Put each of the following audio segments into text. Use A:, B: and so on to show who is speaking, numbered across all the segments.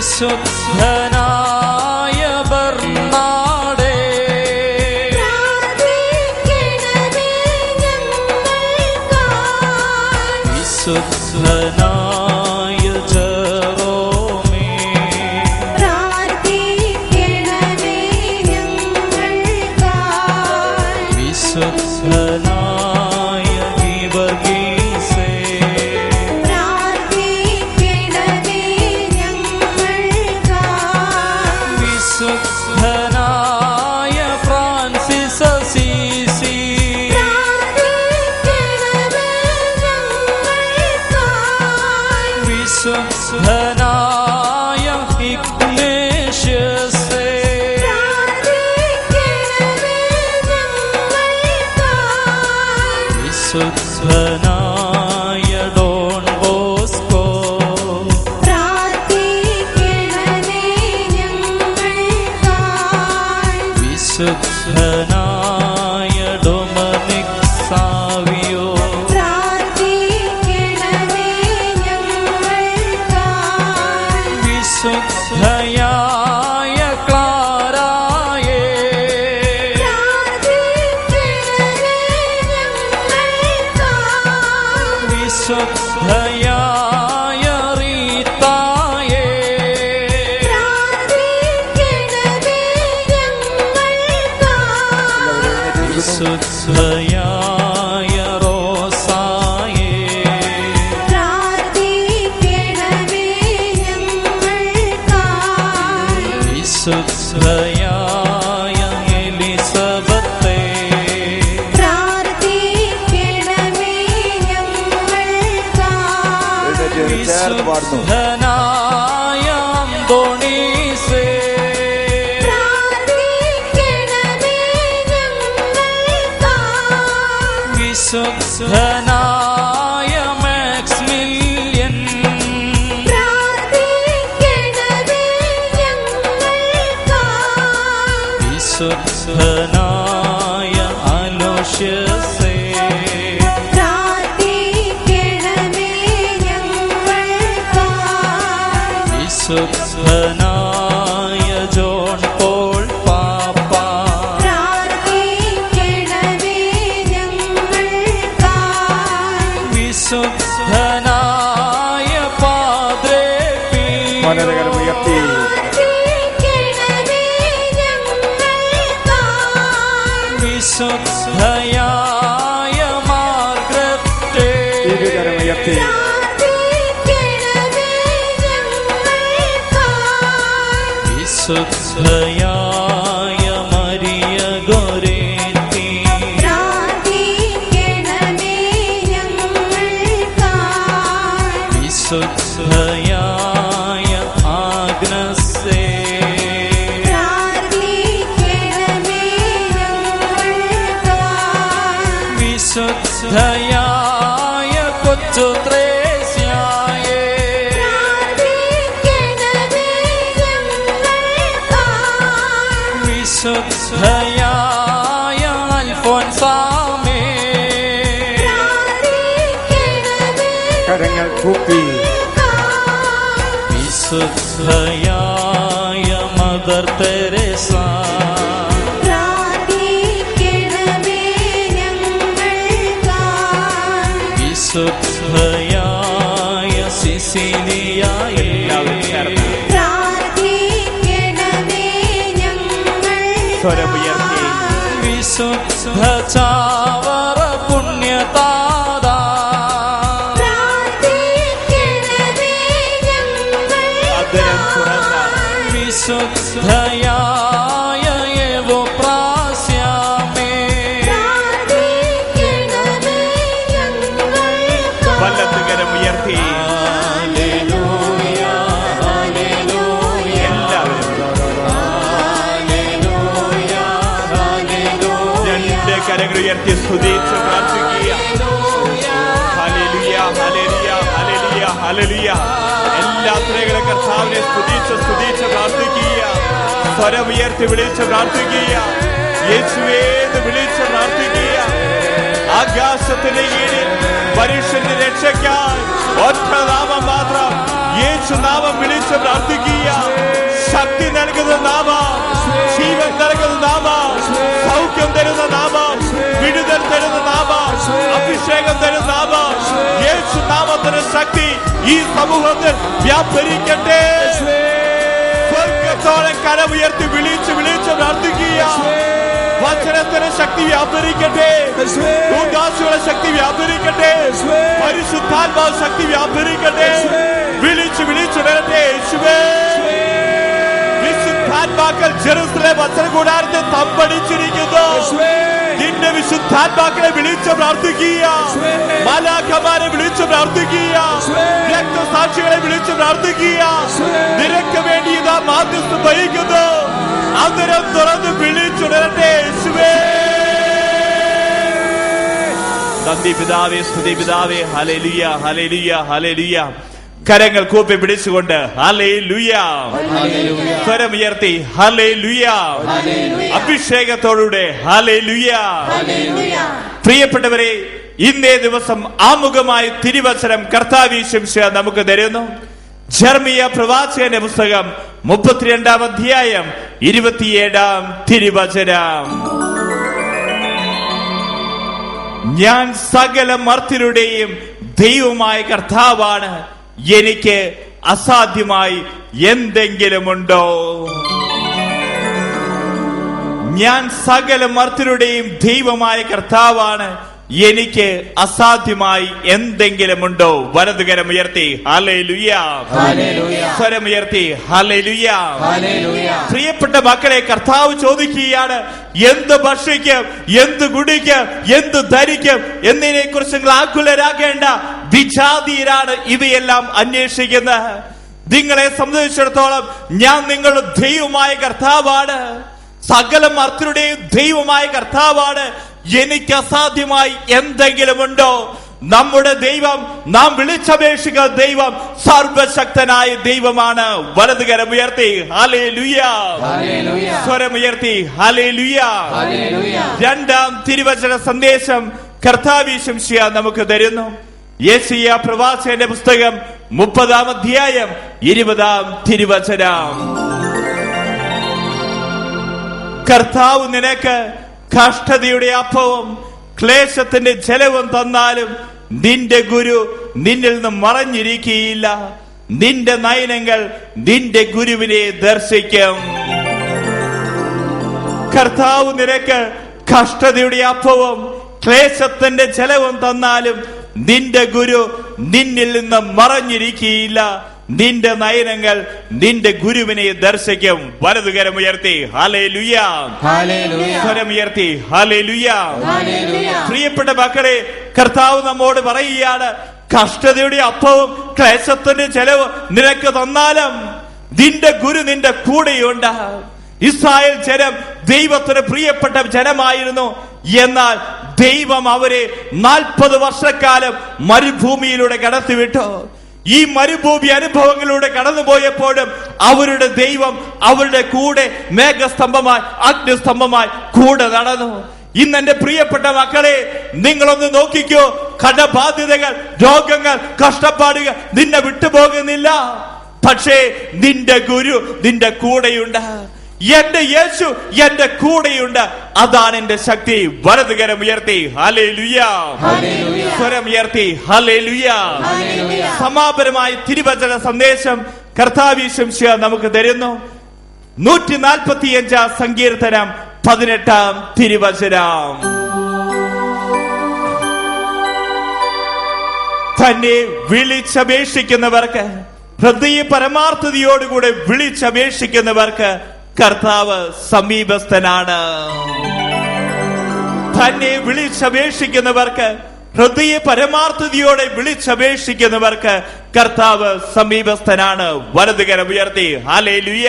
A: വിശുദ്ധനായ ബർണാഡേ, വിശുദ്ധനായ ജെറോമേ, വിശുദ്ധനായ ഗീവർഗീസേ, വിശുദ്ധനായ ഫ്രാൻസിസ് അസീസി, വിശുദ്ധനായ ഇഗ്നേഷ്യസേ, വിശുദ്ധനായ ഡോൺ ബോസ്കോ, വിശുദ്ധനായ ഡൊമിനിക് സാവിയോ, വിശുദ്ധയായ ക്ലാരായേ, വിശുദ്ധയായ റീതായേ, വിശുദ്ധയായ റോസായേ, വിശുദ്ധയായ എലിസബത്തേ, വിശുദ്ധനായ അന്തോണീസേ, വിശുദ്ധനായ മാക്സ്മില്യൻ, വിശുദ്ധനായ അലോഷ്യസേ, വിശുദ്ധനായ ജോൺ പോൾ പാപ്പ, വിശുദ്ധനായ പാദ്രേ പീ, വിശുദ്ധയായ മാർഗ്രറ്റേ, വിശുദ്ധയായ മരിയ ഗോരേത്തി, വിശുദ്ധയായ ആഗ്നസേ, വിശുദ്ധയായ കൊച്ചു ത്രേസ്യായേ, വിശുദ്ധയായ അൽഫോൻസാമേ,
B: കരങ്ങൾ കൂപ്പി,
A: വിശുദ്ധയായ മദർ തെരേസ, വിശുദ്ധയായ സിസിലിയായേ, വിശുദ്ധ ചാവറ പുണ്യതാത, വിശുദ്ധയായ യവപ്രാസ്യാമേ,
B: വല്ലത്തുകരം ഉയർത്തി കരങ്ങൾ ഉയർത്തി സ്തുതിച്ച് പ്രാർത്ഥിക്കുക. Hallelujah, hallelujah, hallelujah, hallelujah. എല്ലാ സ്ത്രീകളും കർത്താവിനെ സ്തുതിച്ച് പ്രാർത്ഥിക്കുക. സ്വരം ഉയർത്തി വിളിച്ച് പ്രാർത്ഥിക്കുക. യേശുവേന്ന് വിളിച്ച് പ്രാർത്ഥിക്കുക. ആകാശത്തിന്റെ കീഴിൽ മനുഷ്യന്റെ രക്ഷയ്ക്കായി ഒറ്റ നാമം മാത്രം, യേശു നാമം വിളിച്ച് പ്രാർത്ഥിക്കുക. ശക്തി നൽകുന്ന നാമം, ജീവൻ നൽകുന്ന നാമം, സൗഖ്യം തരുന്ന നാമം, വിടുതൽ തരുന്ന നാമം, അഭിഷേകം തരുന്ന നാമം. യേശു നാമത്തിന്റെ ശക്തി ഈ സമൂഹത്തിൽ വ്യാപരിക്കട്ടെ. സ്വർഗത്തോളം കരമുയർത്തി വിളിച്ച് പ്രാർത്ഥിക്കുക. വചനത്തിന് ശക്തി വ്യാപരിക്കട്ടെ, ഉദാസിയുടെ ശക്തി വ്യാപരിക്കട്ടെ, പരിശുദ്ധാത്മാവ് ശക്തി വ്യാപരിക്കട്ടെ. വിളിച്ചുണരട്ടെ യേശുവേ. വിശുദ്ധാത്മാക്കൾ ജെറുസലേം വചനകൂടാരത്തെ തമ്പടിച്ചിരിക്കുന്നു. നിന്റെ വിശുദ്ധാത്മാക്കളെ വിളിച്ച് പ്രാർത്ഥിക്കുക, മാലാഖമാരെ വിളിച്ച് പ്രാർത്ഥിക്കുക, രക്തസാക്ഷികളെ വിളിച്ച് പ്രാർത്ഥിക്കുക. നിനക്ക് വേണ്ടി ഇതാ മാധ്യസ്ഥം വഹിക്കുന്നു. അന്തരം തുറന്ന് വിളിച്ചുണരട്ടെ യേശുവേ. നന്ദി പിതാവേ, സ്തുതി പിതാവേ. Hallelujah, hallelujah, hallelujah. കരങ്ങൾ കൂപ്പി പിടിച്ചുകൊണ്ട് ഹല്ലേലൂയ, സ്വരമുയർത്തി ഹല്ലേലൂയ, അഭിഷേകത്തോടുകൂടെ ഹല്ലേലൂയ. പ്രിയപ്പെട്ടവരെ, ഇന്നേ ദിവസം ആമുഖമായി തിരുവചനം കർത്താവ് യേശുമിശിഹാ നമുക്ക് തരുന്നു. ജെറമിയ പ്രവാചകന്റെ പുസ്തകം 32-ാം അധ്യായം 27-ാം തിരുവചനം. ഞാൻ സകല മർത്യരുടെയും ദൈവമായ കർത്താവാണ്, എനിക്ക് അസാധ്യമായി എന്തെങ്കിലുമുണ്ടോ? ഞാൻ സകല മർത്യരുടെയും ദൈവമായ കർത്താവാണ്, എനിക്ക് അസാധ്യമായി എന്തെങ്കിലുമുണ്ടോ? വലതുകരം ഉയർത്തി ഹല്ലേലൂയ, സ്വരമുയർത്തി ഹല്ലേലൂയ. പ്രിയപ്പെട്ട മക്കളെ, കർത്താവ് ചോദിക്കുകയാണ്, എന്ത് ഭക്ഷിക്കും, എന്ത് കുടിക്കും, എന്ത് ധരിക്കും എന്നതിനെ കുറിച്ച് നിങ്ങൾ ആകുലരാകേണ്ട. വിജാതീയരാണ് ഇവയെല്ലാം അന്വേഷിക്കുന്നത്. നിങ്ങളെ സംബന്ധിച്ചിടത്തോളം ഞാൻ നിങ്ങളുടെ ദൈവമായ കർത്താവാണ്, സകല മർത്യരുടെയും ദൈവമായ കർത്താവാണ്, എനിക്ക് അസാധ്യമായി എന്തെങ്കിലുമുണ്ടോ? നമ്മുടെ ദൈവം, നാം വിളിച്ചപേക്ഷിക്കുന്ന ദൈവം സർവശക്തനായ ദൈവമാണ്. വലതുകരം ഉയർത്തി ഹല്ലേലൂയ, സ്വരമുയർത്തി ഹല്ലേലൂയ. രണ്ടാം തിരുവചന സന്ദേശം കർത്താവ് യേശുമിശിഹാ നമുക്ക് തരുന്നു. യെശയ്യാ പ്രവാചകന്റെ പുസ്തകം 30-ാം അധ്യായം 20-ാം തിരുവചനം. കർത്താവ് നിനക്ക് കഷ്ടതയുടെ അപ്പവും ക്ലേശത്തിന്റെ ജലവും തന്നാലും നിന്റെ ഗുരു നിന്നിൽ നിന്ന് മറഞ്ഞിരിക്കുകയില്ല. നിന്റെ നയനങ്ങൾ നിന്റെ ഗുരുവിനെ ദർശിക്കും. കർത്താവ് നിനക്ക് കഷ്ടതയുടെ അപ്പവും ക്ലേശത്തിന്റെ ജലവും തന്നാലും നിന്റെ ഗുരു നിന്നിൽ നിന്ന് മറഞ്ഞിരിക്കുകയില്ല. നിന്റെ നയനങ്ങൾ നിന്റെ ഗുരുവിനെ ദർശിക്കും. വലതുകരം ഉയർത്തി ഹല്ലേലൂയ, സ്വരമുയർത്തി ഹല്ലേലൂയ. പ്രിയപ്പെട്ട മക്കളെ, കർത്താവ് നമ്മോട് പറയുകയാണ്, കഷ്ടതയുടെ അപ്പവും ക്ലേശത്തിന്റെ ചെലവ് നിനക്ക് തന്നാലും നിന്റെ ഗുരു നിന്റെ കൂടെയുണ്ട്. ഇസ്രായേൽ ജനം ദൈവത്തിന് പ്രിയപ്പെട്ട ജനമായിരുന്നു. എന്നാൽ ദൈവം അവരെ 40 വർഷക്കാലം മരുഭൂമിയിലൂടെ കടത്തിവിട്ടു. ഈ മരുഭൂമി അനുഭവങ്ങളിലൂടെ കടന്നുപോയപ്പോഴും അവരുടെ ദൈവം അവരുടെ കൂടെ മേഘസ്തംഭമായി, അഗ്നിസ്തംഭമായി കൂടെ നടന്നു. ഇന്ന് എന്റെ പ്രിയപ്പെട്ട മക്കളെ, നിങ്ങളൊന്ന് നോക്കിക്കോ. കടബാധ്യതകൾ, രോഗങ്ങൾ, കഷ്ടപ്പാടുകൾ നിന്നെ വിട്ടുപോകുന്നില്ല. പക്ഷേ നിന്റെ ഗുരു നിന്റെ കൂടെയുണ്ട്. എന്റെ യേശു എന്റെ കൂടെയുണ്ട്. അതാണ് എന്റെ ശക്തി. വലതുകരം ഉയർത്തി ഹല്ലേലൂയ, സ്വരം ഉയർത്തി ഹല്ലേലൂയ. സമാപനമായി തിരുവചന സന്ദേശം കർത്താവ് യേശുമിശിഹാ നമുക്ക് തരുന്നു. 145-ാം സങ്കീർത്തനം 18-ാം തിരുവചനം. തന്നെ വിളിച്ചപേക്ഷിക്കുന്നവർക്ക്, ഹൃദയ പരമാർത്ഥതയോടുകൂടെ വിളിച്ചപേക്ഷിക്കുന്നവർക്ക് കർത്താവ് സമീപസ്ഥനാണ്. തന്നെ വിളിച്ചപേക്ഷിക്കുന്നവർക്ക്, ഹൃദയ പരമാർത്ഥതയോടെ വിളിച്ചപേക്ഷിക്കുന്നവർക്ക് കർത്താവ് സമീപസ്ഥനാണ്. വലതുകരം ഉയർത്തി ഹല്ലേലൂയ,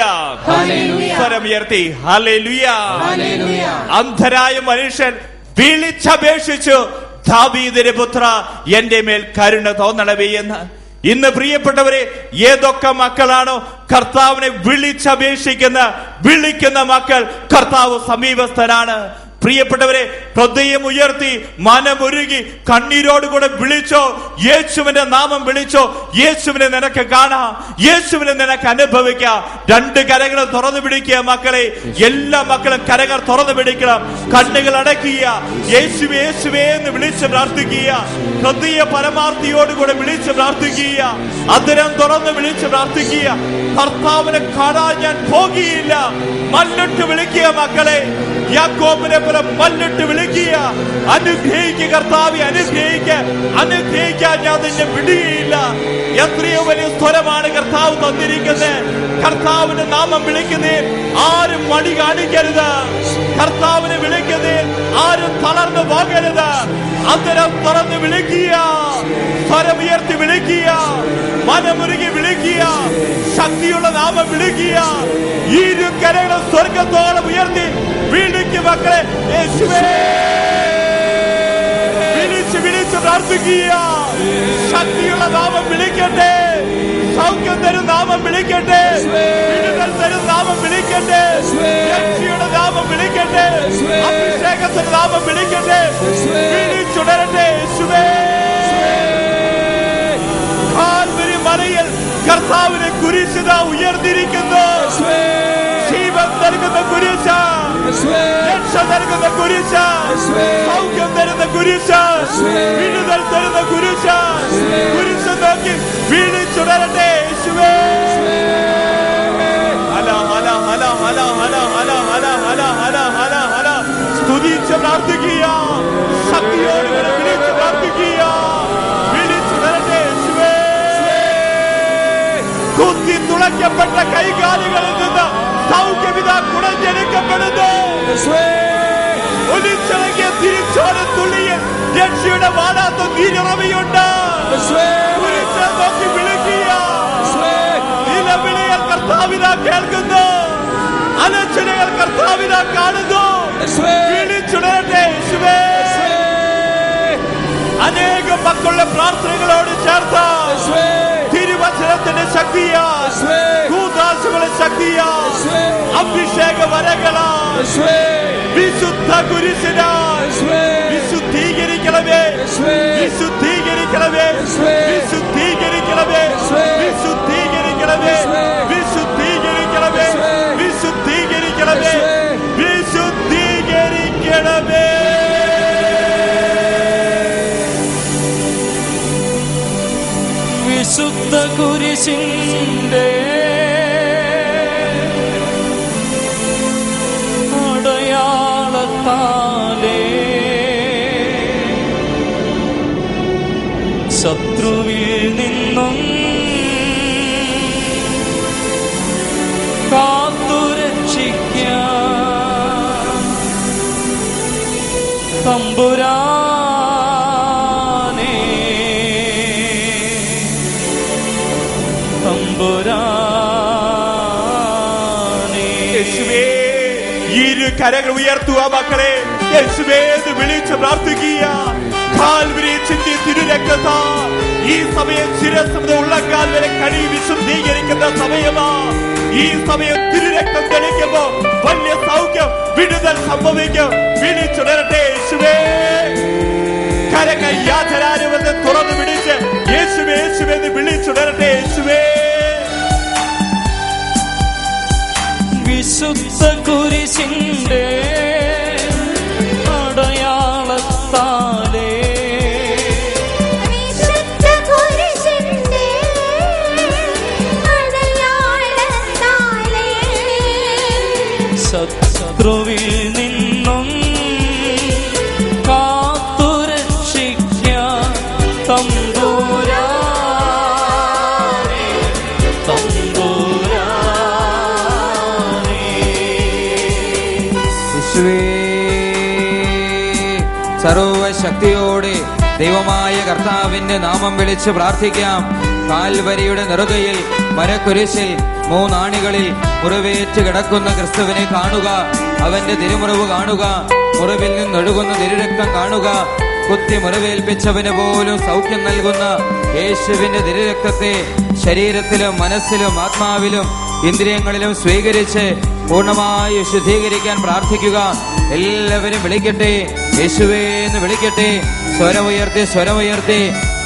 B: സ്വരം ഉയർത്തി ഹല്ലേലൂയ. അന്ധരായ മനുഷ്യൻ വിളിച്ചപേക്ഷിച്ചു, ദാവീദിന്റെ പുത്ര എന്റെ മേൽ കരുണ തോന്നണമേ എന്ന്. ഇന്ന് പ്രിയപ്പെട്ടവരെ, ഏതൊക്കെ മക്കളാണോ കർത്താവിനെ വിളിക്കുന്ന മക്കൾ, കർത്താവ് സമീപസ്ഥനാണ്. പ്രിയപ്പെട്ടവരെ, ഹൃദയം ഉയർത്തി മനമൊരുകി കണ്ണീരോടുകൂടെ വിളിച്ചോ, യേശുവിന്റെ നാമം വിളിച്ചോ. യേശുവിനെ നിനക്ക് കാണാം, യേശുവിനെ നിനക്ക് അനുഭവിക്കാം. രണ്ട് കരങ്ങളും തുറന്നു പിടിക്കുക മക്കളെ. എല്ലാ മക്കളും കരങ്ങൾ തുറന്നു പിടിക്കണം. കണ്ണുകൾ അടയ്ക്കുക. യേശുവേ യേശുവേ എന്ന് വിളിച്ച് പ്രാർത്ഥിക്കുക. ഹൃദയ പരമാർത്ഥിയോടുകൂടെ വിളിച്ച് പ്രാർത്ഥിക്കുക. അതിരം തുറന്ന് വിളിച്ച് പ്രാർത്ഥിക്കുക. കർത്താവിനെ കാണാൻ ഞാൻ പോകുകയില്ല. മല്ലിട്ട് വിളിക്കുക മക്കളെ. യാക്കോബിനെ പോലെ മല്ലിട്ട് വിളിക്കുക. അനുഗ്രഹിക്കുക കർത്താവെ, അനുഗ്രഹിക്കാൻ ഞാൻ നിന്നെ വിടുകയില്ല. എത്രയോ വലിയ സ്വരമാണ് കർത്താവ് തന്നിരിക്കുന്നത്. കർത്താവിന്റെ നാമം വിളിക്കുന്നതിൽ ആരും മടി കാണിക്കരുത്. കർത്താവിനെ വിളിക്കുന്നതിൽ ആരും തളർന്നു പോകരുത്. അന്തരം തുറന്ന് വിളിക്കുക, സ്വരമുയർത്തി വിളിക്കുക, മനമുരുകി വിളിക്കുക, ശക്തിയുള്ള നാമം വിളിക്കുക. ഇരു കരകളും സ്വർഗത്തോളം ഉയർത്തി വിളിക്കുക മക്കളെ. യേശുവേ വിളിച്ച് പ്രാർത്ഥിക്കുക. ശക്തിയുള്ള നാമം വിളിക്കട്ടെ, സൗഖ്യം തരും നാമം വിളിക്കട്ടെ, വിടുതൽ തരും നാമം വിളിക്കട്ടെ, രക്ഷയുടെ നാമം വിളിക്കട്ടെ, അഭിഷേകത്തിന്റെ നാമം വിളിക്കട്ടെ. വിളിച്ചുടരട്ടെ യേശുവേ. കാൽവരി മലയിൽ കർത്താവിനെ കുരിശിത ഉയർന്നിരിക്കുന്നു. ജീവൻ നൽകുന്ന കുരിശ, രക്ഷ നൽകുന്ന കുരിശ, സൗഖ്യം തരുന്ന കുരിശ, വിടുതൽ തരുന്ന കുരിശ. കുരിശ നോക്കി വിളിച്ചുടരട്ടെ യേശുവേ. ഹല ഹല ഹല ഹല ഹല ഹല ഹല ഹല ഹല ഹല ഹല. സ്തുതിച്ച് പ്രാർത്ഥിക്കുക, ശക്തിയോടുകൂടെ വിളിച്ച് പ്രാർത്ഥിക്കുക. വിളിച്ചുടരട്ടെ യേശുവേ. കുത്തി തുളയ്ക്കപ്പെട്ട കൈകാലുകളിൽ നിന്ന് സൗഖ്യവിധ കുടഞ്ഞെടുക്കപ്പെടുന്നു. ഒലിച്ചിറങ്ങിയ തിരിച്ചോല തുള്ളിയിൽ രക്ഷയുടെ വാടാത്ത നീരിറവിയുണ്ട്. നോക്കി വിളിക്കുക. നിലവിളികൾ കർത്താവിനാ കേൾക്കുന്നു, അലച്ചിലകൾ കർത്താവിനാ കാണുന്നു. വിളിച്ചുടരട്ടെ യേശുവേ. അനേകം മക്കളുടെ പ്രാർത്ഥനകളോട് ചേർത്ത തിരുവചനത്തിന്റെ ശക്തിയാ, കൂദാശകളുടെ ശക്തിയാ, അഭിഷേക വരകളാ, വിശുദ്ധ കുരിശിനാ വിശുദ്ധീകരിക്കണമേ, വിശുദ്ധീകരിക്കണമേ, വിശുദ്ധീകരിക്കണമേ, വിശുദ്ധീകരിക്കണമേ, വിശുദ്ധീകരിക്കണമേ, വിശുദ്ധീകരിക്കണമേ, വിശുദ്ധീകരിക്കണമേ.
A: വിശുദ്ധ കുരിശിന്റെ അടയാളത്താലേ ശത്രുവിൽ നിന്നും കാത്തുരക്ഷിക്കാൻ തമ്പുരാനേ, തമ്പുരാനേ.
B: യേശുവേ, ഇരു കരങ്ങൾ ഉയർത്തുക മക്കളെ. യേശുവേ എന്ന് വിളിച്ച് പ്രാർത്ഥിക്കുക. കാൽവരി ചിന്തി തിരുരക്തത്താൽ ഈ സമയം ശിരസ്സ് മുതൽ ഉള്ളക്കാൽ വരെ കഴുകി വിശുദ്ധീകരിക്കുന്ന സമയമാ. ഈ സമയം തിരുരക്തം തെളിക്കുമ്പോ വലിയ സൗഖ്യം, വിടുതൽ സംഭവിക്കും. വിളിച്ചുടരട്ടെ യേശുവേ. കരങ്ങൾ യാചനാരുമെന്ന് തുറന്നു പിടിച്ച് യേശുവേ യേശുവേ എന്ന് വിളിച്ചുടരട്ടെ യേശുവേ.
A: വിശുദ്ധ കുരിശിന്റെ അടയാളത്താലേ ശത്രുവിൽ നിന്നും കാത്തുരക്ഷിക്കാൻ തമ്പുരാനേ, തമ്പുരാനേ.
C: യേശുവേ, സർവശക്തിയോടെ ദൈവമായ കർത്താവിന്റെ നാമം വിളിച്ച് പ്രാർത്ഥിക്കാം. കാൽവരിയുടെ നെറുകയിൽ മരക്കുരിശിൽ മൂന്നാണികളിൽ മുറിവേറ്റ് കിടക്കുന്ന ക്രിസ്തുവിനെ കാണുക. അവന്റെ തിരുമുറിവ് കാണുക. മുറിവിൽ നിന്നൊഴുകുന്ന തിരുരക്തം കാണുക. കുത്തി മുറിവേൽപ്പിച്ചവന് പോലും സൗഖ്യം നൽകുന്ന യേശുവിന്റെ തിരുരക്തത്തെ ശരീരത്തിലും മനസ്സിലും ആത്മാവിലും ഇന്ദ്രിയങ്ങളിലും സ്വീകരിച്ച് പൂർണ്ണമായി ശുദ്ധീകരിക്കാൻ പ്രാർത്ഥിക്കുക. എല്ലാവരും വിളിക്കട്ടെ, യേശുവേ എന്ന് വിളിക്കട്ടെ. സ്വരമുയർത്തി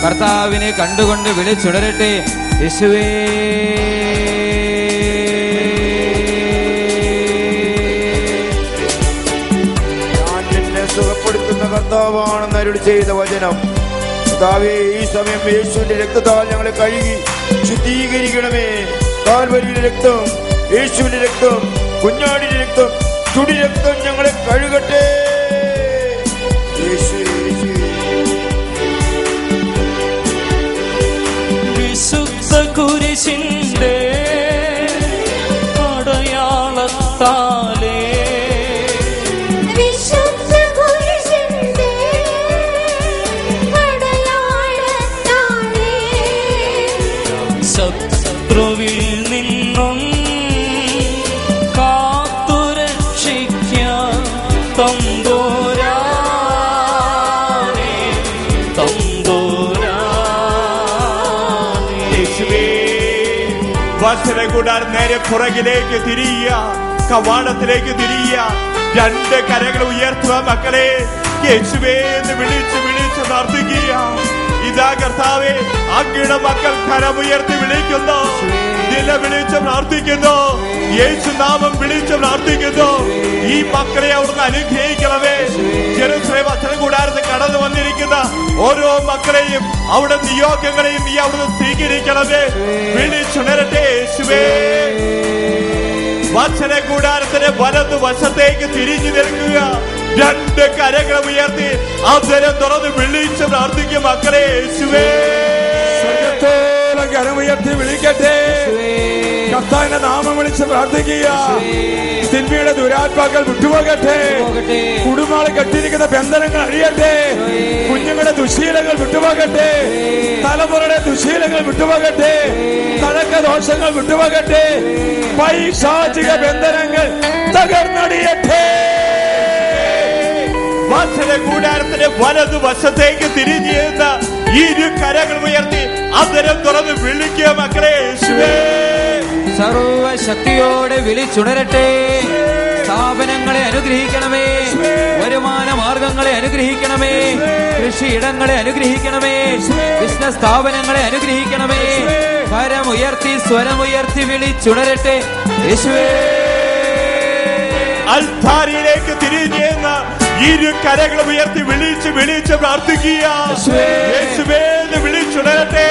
C: കർത്താവിനെ കണ്ടുകൊണ്ട് വിളിച്ചുണരട്ടെ. യേശുവേ,
D: ഞാൻ നിന്നെ സുഖപ്പെടുത്തുന്ന കർത്താവാണെന്ന് അരുളി ചെയ്ത വചനം. കർത്താവേ, ഈ സമയം യേശുവിന്റെ രക്തത്താൽ ഞങ്ങളെ കഴുകി ശുദ്ധീകരിക്കണമേ. കാൽവരിയുടെ രക്തം, യേശുവിന്റെ രക്തം, കുഞ്ഞാടിന്റെ രക്തം, ചുടി രക്തം ഞങ്ങളെ കഴുകട്ടെ.
A: വിശുദ്ധ കുരിശിന്റെ അടയാളത്താലേ ശത്രുവിൽ നിന്നും കാത്തുരക്ഷിക്കാൻ തമ്പുരാനേ, തമ്പുരാനേ.
B: യേശുവേ, വത്സര കൂടാരം നേരെ പുറകിലേക്ക് തിരിയുക, കവാടത്തിലേക്ക് തിരിയുക. രണ്ട് കരങ്ങൾ ഉയർത്തുക മക്കളെ. യേശുവേ എന്ന് വിളിച്ച് പ്രാർത്ഥിക്കുക. ഇതാ കർത്താവേ, അങ്ങയുടെ മക്കൾ കരമുയർത്തി വിളിക്കുന്നു, നിലവിളിച്ച് പ്രാർത്ഥിക്കുന്നു, യേശു നാമം വിളിച്ച് പ്രാർത്ഥിക്കുന്നു. ഈ മക്കളെ അവിടുന്ന് അനുഗ്രഹിക്കണമേ. ജെറുസലേം വചന കൂടാരത്തിൽ കടന്നു വന്നിരിക്കുന്ന ഓരോ മക്കളെയും അവിടെ നിയോഗങ്ങളെയും നീ അവിടുന്ന് സ്വീകരിക്കണമേ. വിളിച്ചുണരട്ടെ യേശുവേ. വചന കൂടാരത്തിന്റെ വലതു വശത്തേക്ക് തിരിഞ്ഞു നിൽക്കുക. രണ്ട് കരങ്ങൾ ഉയർത്തി അവസരം തുറന്ന് വിളിച്ച് പ്രാർത്ഥിക്കും മക്കളെ. യേശുവേ,
D: കരമുയർത്തി വിളിക്കട്ടെ. കർത്താവിന്റെ നാമം വിളിച്ച് പ്രാർത്ഥിക്കുക. തിന്മയുടെ ദുരാത്മാക്കൾ വിട്ടുപോകട്ടെ. കുടുംബങ്ങളെ കെട്ടിയിരിക്കുന്ന ബന്ധനങ്ങൾ അഴിയട്ടെ. കുഞ്ഞുങ്ങളുടെ ദുശീലങ്ങൾ വിട്ടുപോകട്ടെ. തലമുറയുടെ ദുശീലങ്ങൾ വിട്ടുപോകട്ടെ. തഴക്ക ദോഷങ്ങൾ വിട്ടുപോകട്ടെ. പൈശാചിക ബന്ധനങ്ങൾ തകർന്നടിയട്ടെ.
B: വത്സര കൂടാരത്തിന്റെ വലതു വശത്തേക്ക് തിരിഞ്ഞിരുന്ന ഇരു കരങ്ങൾ ഉയർത്തി അവസരം തുറന്ന് വിളിക്കുക മക്കളെ. യേശുവേ,
C: സർവശക്തിയോടെ വിളിച്ചുണരട്ടെ. സ്ഥാപനങ്ങളെ അനുഗ്രഹിക്കണമേ. വരുമാന മാർഗങ്ങളെ അനുഗ്രഹിക്കണമേ. കൃഷിയിടങ്ങളെ അനുഗ്രഹിക്കണമേ. ബിസിനസ് സ്ഥാപനങ്ങളെ അനുഗ്രഹിക്കണമേ. കരമുയർത്തി സ്വരമുയർത്തി വിളിച്ചുണരട്ടെ. യേശുവേ,
B: അൽത്താരിയിലേക്ക് തിരിഞ്ഞെന്ന് ഇരു കരങ്ങൾ ഉയർത്തി വിളിച്ച് പ്രാർത്ഥിക്കുക. യേശുവേ എന്ന് വിളിച്ചുണരട്ടെ.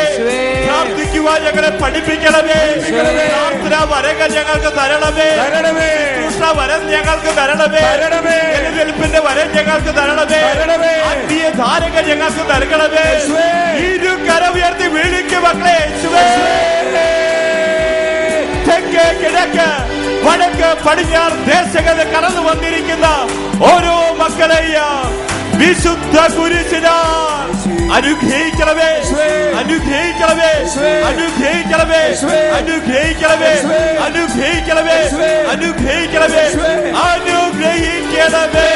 B: പ്രാർത്ഥിക്കുവാൻ ഞങ്ങളെ പഠിപ്പിക്കണമേ. പ്രാർത്ഥനാ വരങ്ങൾ ഞങ്ങൾക്ക് തരണമേ. വരം ഞങ്ങൾക്ക് തരണമേ. എഴുന്നേൽപ്പിന്റെ വരം ഞങ്ങൾക്ക് തരണമേ. ആത്മീയ ധാരകൾ ഞങ്ങൾക്ക് നൽകണമേ. ഇരു കരം ഉയർത്തി വിളിക്കും മക്കളെ. യേശുവേ, തെക്ക് കിഴക്ക് വടക്ക് പടിഞ്ഞാറ് ദേശങ്ങളിൽ കടന്നു വന്നിരിക്കുന്ന ഓരോ മക്കളെയും വിശുദ്ധ കുരിശിനാൽ അനുഗ്രഹിക്കണമേ, അനുഗ്രഹിക്കണമേ, അനുഗ്രഹിക്കണമേ, അനുഗ്രഹിക്കണമേ, അനുഗ്രഹിക്കണമേ, അനുഗ്രഹിക്കണമേ, അനുഗ്രഹിക്കണമേ.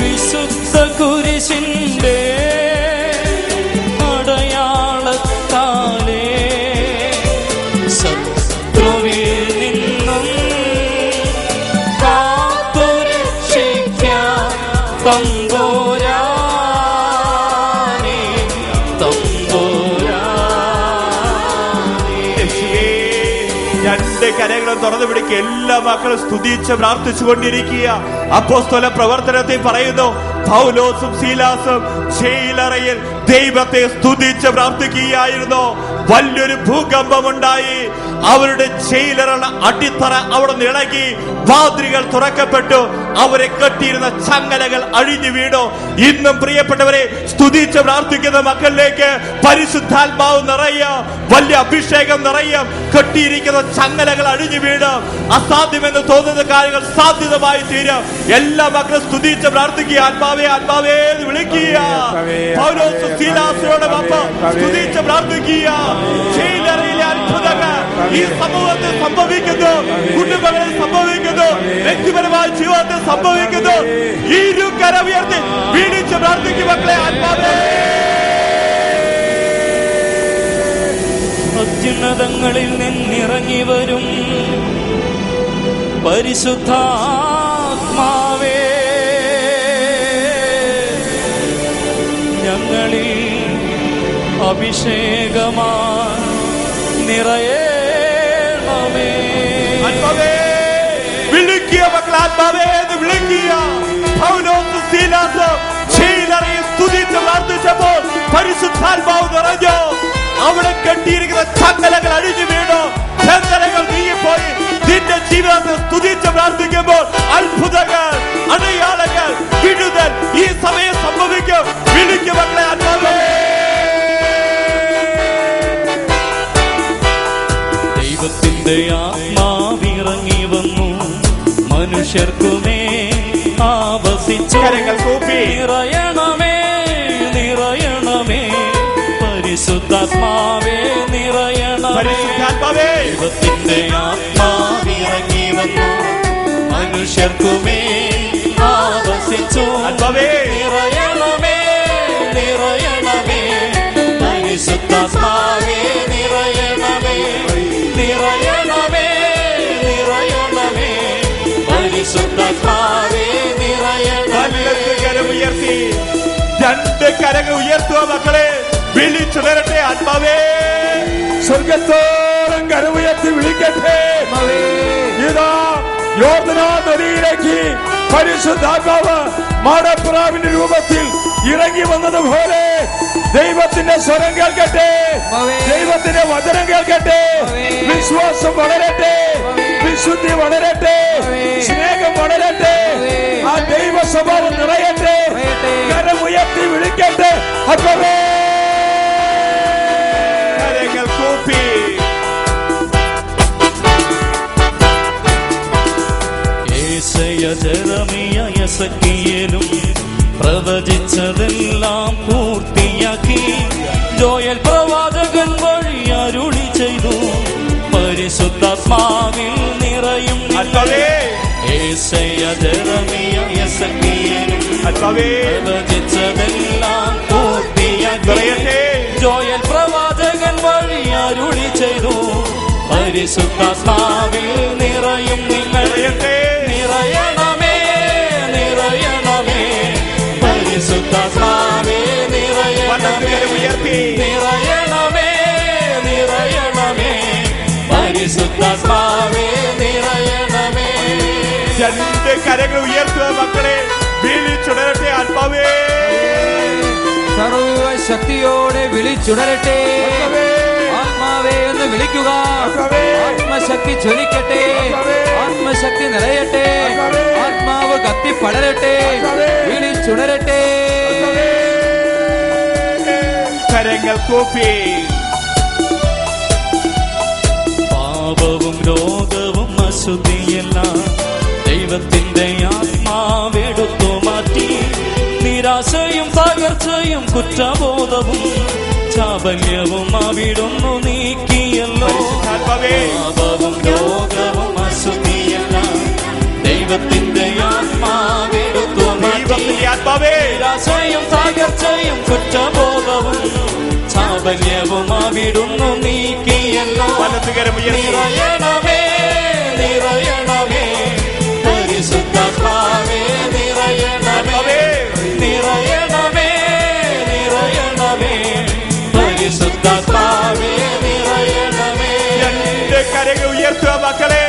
A: വിശുദ്ധ കുരിശിന്റെ അടയാളത്താലേ ശത്രുവിൽ നിന്നും കാത്തുരക്ഷിക്കാൻ തമ്പുരാനേ, തമ്പുരാനേ.
B: രണ്ട് കരങ്ങളും തുറന്നു പിടിക്കുക. എല്ലാ മക്കളും സ്തുതിച്ച് പ്രാർത്ഥിച്ചുകൊണ്ടിരിക്കുക. അപ്പോസ്തല പ്രവർത്തനത്തിൽ പറയുന്നു, പൗലോസും ശീലാസും ജയിലറയിൽ ദൈവത്തെ സ്തുതിച്ച് പ്രാർത്ഥിക്കുകയായിരുന്നു. വലിയൊരു ഭൂകമ്പമുണ്ടായി. അവരുടെ ജയിലറുടെ അടിത്തറ അവിടെ നിളകി. വാതിലുകൾ തുറക്കപ്പെട്ടു. അവരെ കെട്ടിയിരുന്ന ചങ്ങലകൾ അഴിഞ്ഞു വീണു. ഇന്നും പ്രിയപ്പെട്ടവരെ, സ്തുതിച്ച് പ്രാർത്ഥിക്കുന്ന മക്കളിലേക്ക് പരിശുദ്ധാത്മാവ് നിറയും, വലിയ അഭിഷേകം നിറയും. കെട്ടിയിരിക്കുന്ന ചങ്ങലകൾ അഴിഞ്ഞു വീണു. അസാധ്യമെന്ന് തോന്നുന്ന കാര്യങ്ങൾ സാധ്യതമായി തീരും. എല്ലാ മക്കളും സ്തുതിച്ച് പ്രാർത്ഥിക്കുക. ആത്മാവേ, ആത്മാവേ എന്ന് വിളിക്കുക. പൗലോസും ശീലാസിനോടൊപ്പം സ്തുതിച്ച് പ്രാർത്ഥിക്കുക. ജയിലറയിലെ അത്ഭുതങ്ങൾ ഈ സമൂഹത്തിൽ സംഭവിക്കുന്നു, കുടുംബങ്ങളിൽ സംഭവിക്കുന്നു, വ്യക്തിപരമായ ജീവിതത്തിൽ സംഭവിക്കുന്നു. ഇരു കരമുയർത്തി വീണിച്ച് പ്രാർത്ഥിക്കും മക്കളെ. ആത്മാവേ,
A: അത്യുന്നതങ്ങളിൽ നിന്നിറങ്ങി വരും പരിശുദ്ധാത്മാവേ ഞങ്ങളിൽ അഭിഷേകമായി നിറയണമേ.
B: ആത്മാവേ വിളിക്കുക മക്കൾ, ആത്മാവേ എന്ന് വിളിക്കുക. പൗലോസും സീലാസും ജയിലറയിൽ സ്തുതിച്ച് പ്രാർത്ഥിച്ചപ്പോൾ പരിശുദ്ധാത്മാവ് നിറഞ്ഞു. അവിടെ കെട്ടിയിരിക്കുന്ന ചങ്ങലകൾ അഴിഞ്ഞു വീണു, ബന്ധനങ്ങൾ നീങ്ങിപ്പോയി. നിന്റെ ജീവിതത്തിൽ സ്തുതിച്ച് പ്രാർത്ഥിക്കുമ്പോൾ അത്ഭുതങ്ങൾ, അടയാളങ്ങൾ, വിടുതൽ ഈ സമയം സംഭവിക്കും. വിളിക്കുക മക്കളെ, ആത്മാവേ.
A: ദൈവത്തിന്റെ ആത്മാവിറങ്ങി വന്നു, മനുഷ്യർക്കുമേ ആവസിച്ചു. നിറയണമേ നിറയണമേ പരിശുദ്ധാത്മാവേ നിറയണമേ. ദൈവത്തിന്റെ ആത്മാവിറങ്ങി വന്നു, മനുഷ്യർക്കുമേ ആവസിച്ചു. നിറയണമേ നിറയണമേ പരിശുദ്ധാത്മാവേ നിറയണമേ. നിറയണമേ നിറയണമേ പരിശുദ്ധാത്മാവേ നിറയണമേ.
B: കരമുയർത്തി, രണ്ട് കരങ്ങൾ ഉയർത്തുക മക്കളെ, വിളിച്ചുണരട്ടെ. ആത്മാവേ സ്വർഗത്തോളം കരമുയർത്തി വിളിക്കട്ടെ. ഇതാ യോർദാൻ നദിയിലേക്ക് പരിശുദ്ധാത്മാവ് മാടപ്രാവിന്റെ രൂപത്തിൽ ഇറങ്ങി വന്നതുപോലെ ദൈവത്തിന്റെ സ്വരം കേൾക്കട്ടെ, ദൈവത്തിന്റെ വചനം കേൾക്കട്ടെ. വിശ്വാസം വളരട്ടെ, വിശുദ്ധി വളരട്ടെ, സ്നേഹം വളരട്ടെ, ആ ദൈവ സ്വഭാവം നിറയട്ടെ. കരമുയർത്തി വിളിക്കട്ടെ. അപ്പവേ കരങ്ങൾ കൂപ്പി
A: ജെറമിയ യെസക്കിയേലും പ്രവചിച്ചതെല്ലാം പൂർത്തിയാക്കി. ജോയൽ പ്രവാചകൻ വഴി അരുളി ചെയ്തു, പരിശുദ്ധാത്മാവിൽ നിറയും. ജെറമിയ യെസക്കിയേലും പ്രവചിച്ചതെല്ലാം പൂർത്തിയാക്കി. ജോയൽ പ്രവാചകൻ വഴി അരുളി ചെയ്തു, പരിശുദ്ധാത്മാവിൽ നിറയും നിങ്ങൾ. നിറയണമേ നിറയണമേ പരിശുദ്ധാത്മാവേ നിറയണമേ. നിറയണമേ നിറയണമേ പരിശുദ്ധാത്മാവേ നിറയണമേ.
B: രണ്ട് കരങ്ങൾ ഉയർത്തുക മക്കളെ, വിളിച്ചുണരട്ടെ. ആത്മാവേ
C: സർവശക്തിയോടെ വിളിച്ചുണരട്ടെ. ആത്മാവേ എന്ന് വിളിക്കുക. ആത്മശക്തി ജ്വലിക്കട്ടെ, ആത്മശക്തി നിറയട്ടെ, ആത്മാവ് കത്തി പടരട്ടെ, വിളിച്ചുണരട്ടെ.
B: കരങ്ങൾ കൂപ്പി.
A: പാപവും രോഗവും അശുദ്ധിയെല്ലാം ദൈവത്തിന്റെ ആത്മാവെടുത്തു മാറ്റി. നിരാശയും തകർച്ചയും കുറ്റബോധവും ചാബല്യവും അവിടുന്നു നീക്കിയല്ലോ. പാപവും രോഗവും അശുദ്ധിയെല്ലാം ദൈവത്തിന്റെ ആത്മാവെടുത്തു മാറ്റി. നിരാശയും തകർച്ചയും കുറ്റബോധവും ചാബല്യവും അവിടുന്നു നീക്കിയല്ലോ. നിറയണമേ നിറയണമേ പരിശുദ്ധാത്മാവേ നിറയണമേ. നിറയണമേ നിറയണമേ പരിശുദ്ധാത്മാവേ നിറയണമേ.
B: രണ്ട് കരങ്ങൾ ഉയർത്തുക മക്കളെ,